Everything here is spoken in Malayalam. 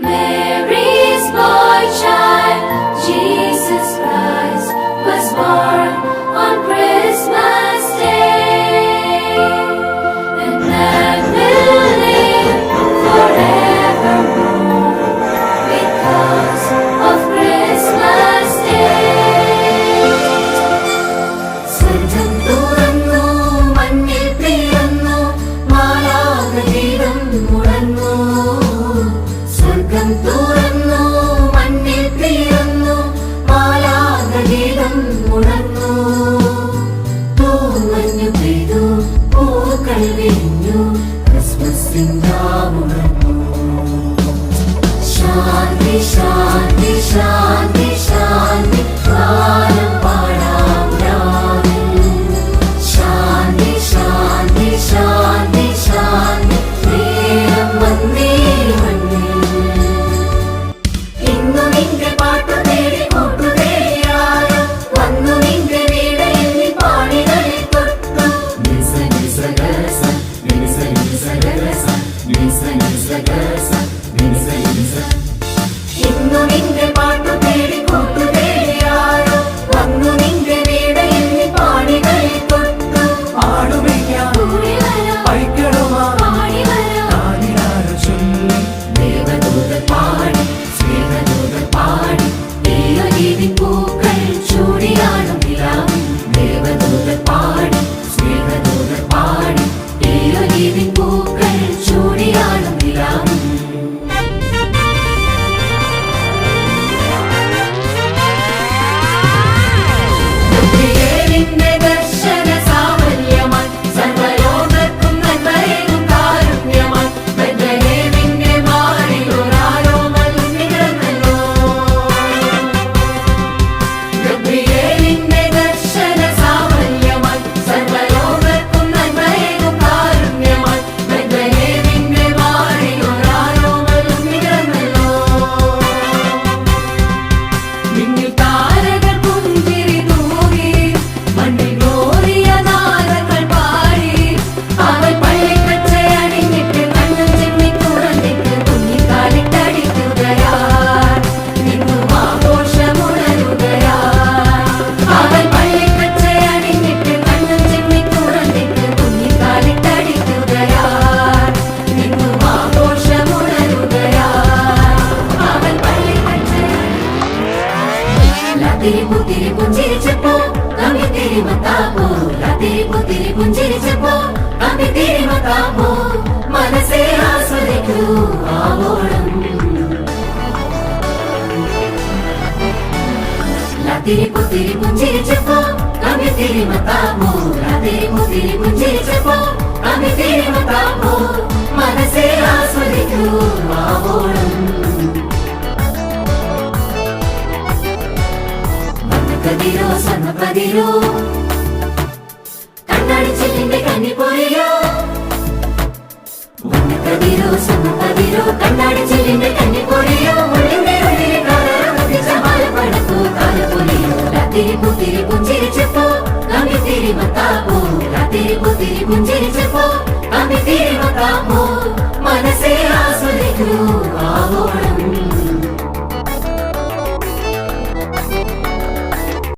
Mary's boy child, Jesus Christ, was born on Christmas Day, and that will live forevermore because of Christmas Day. സ്വർഗ്ഗം തുറന്നു, മണ്ണിൽ പിറന്നു, മാലാഖഗീതം മുഴങ്ങൂ. സ്വർഗ്ഗം തുറന്നു, മണ്ണിൽ പിറന്നു, മാലാഖഗീതം മുഴങ്ങൂ. തൂമഞ്ഞു പെയ്തു, പൂക്കൾ വിരിഞ്ഞു, ക്രിസ്മസിന്റെ മുഴങ്ങൂ. ശാന്തി ശാന്തി ശാന്തി ശാന്തി ഗാനം പാടാം രാവിൽ. ശാന്തി ശാന്തി ശാന്തി ശാന്തി നേരം വന്നേ മണ്ണിൽ. ഇന്നു നിന്റെ പാട്ടു തേടി കൂട്ടുതേടിയാരോ വന്നു നിന്റെ വീടയിൽ നീ പാണികളിൽ തൊട്ടു. നിസ നിസ ഗസ നിസ നിസ ഗസ നിസ നിസ ഗസ നിസ നിസ. ഇന്നു നിന്റെ പാട്ടു തേടി കൂട്ടുതേടിയാരോ വന്നു നിന്റെ വീടയിൽ നീ പാണികളിൽ തൊട്ടു. പാടുമയ്ക്കാം കൂടി വരാം, പൈക്കളുമാ പാടി വരാം. ആദിനാരോ ചൊല്ലി ദേവദൂതർ പാടി, സ്നേഹദൂതർ പാടി, ദൈവഗീതിൻ പൂക്കൾ ചൂടിയാടും നിലാവിൽ. ദേവദൂതർ പാടി, സ്നേഹദൂതർ പാടി, ദൈവഗീതിൻ പൂക്കൾ ചൂടിയാടും നിലാവിൽ. ഗബ്രിയേലിന്റെ ദർശന സാഫല്യമായി, സർവ്വലോകർക്കും നന്മയേകും കാരുണ്യമായി, ബെത്ലഹേമിന്റെ മാറിലൊരാരോമൽ നിറഞ്ഞല്ലോ. ഗബ്രിയേലിന്റെ ദർശന സാഫല്യമായി, സർവ്വലോകർക്കും നന്മയേകും കാരുണ്യമായി, ബെത്ലഹേമിന്റെ മാറിലൊരാരോമൽ നിറഞ്ഞല്ലോ. നിന്നിൽ താരകൾ പുഞ്ചിരി തൂകി, മണ്ണിൽ ഗ്ലോറിയ നാദങ്ങൾ പാടി. അവൻ പള്ളിക്കച്ചയണിഞ്ഞിട്ട് കണ്ണും ചിമ്മി തുറന്നിട്ട് കുഞ്ഞിക്കാലിട്ടടിക്കുകയാൽ നിന്നും ആഘോഷമുണരുകയാൽ. അവൻ പള്ളിക്കച്ചയണിഞ്ഞിട്ട് കണ്ണും ചിമ്മി തുറന്നിട്ട് കുഞ്ഞിക്കാലിട്ടടിക്കുകയാൽ നിന്നും ആഘോഷമുണരുകയാൽ. അവൻ ലാത്തിരി പുത്തിരി പുഞ്ചിരിച്ചപ്പോ കമ്പി തിരി മത്താപ്പോ. ലാത്തിരി പുത്തിരി പുഞ്ചിരിച്ചപ്പോ കമ്പി തിരി മത്താപ്പോ. മനസ്സേ ആസ്വദിക്കൂ ആവോളം. ലാത്തിരി പുത്തിരി പുഞ്ചിരിച്ചപ്പോ കമ്പി തിരി മത്താപ്പോ. ലാത്തിരി പുത്തിരി പുഞ്ചിരിച്ചപ്പോ കമ്പി തിരി മത്താപ്പോ. മനസ്സേ ആസ്വദിക്കൂ ആവോളം. കതിരോ സ്വർണ്ണപ്പതിരോ കണ്ണാടി ചില്ലിന്റെ കന്നിപ്പൊരിയോ. കതിരോ സ്വർണ്ണപ്പതിരോ കണ്ണാടി ചില്ലിന്റെ കന്നിപ്പൊരിയോ. ഉള്ളിന്റെ ഉള്ളിലെ കാലപ്പടക്കോ കാലപ്പൊലിയോ. ലാത്തിരി പുത്തിരി പുഞ്ചിരിച്ചപ്പോ കമ്പി തിരി മത്താപ്പോ. ലാത്തിരി പുത്തിരി പുഞ്ചിരിച്ചപ്പോ കമ്പി തിരി മത്താപ്പോ.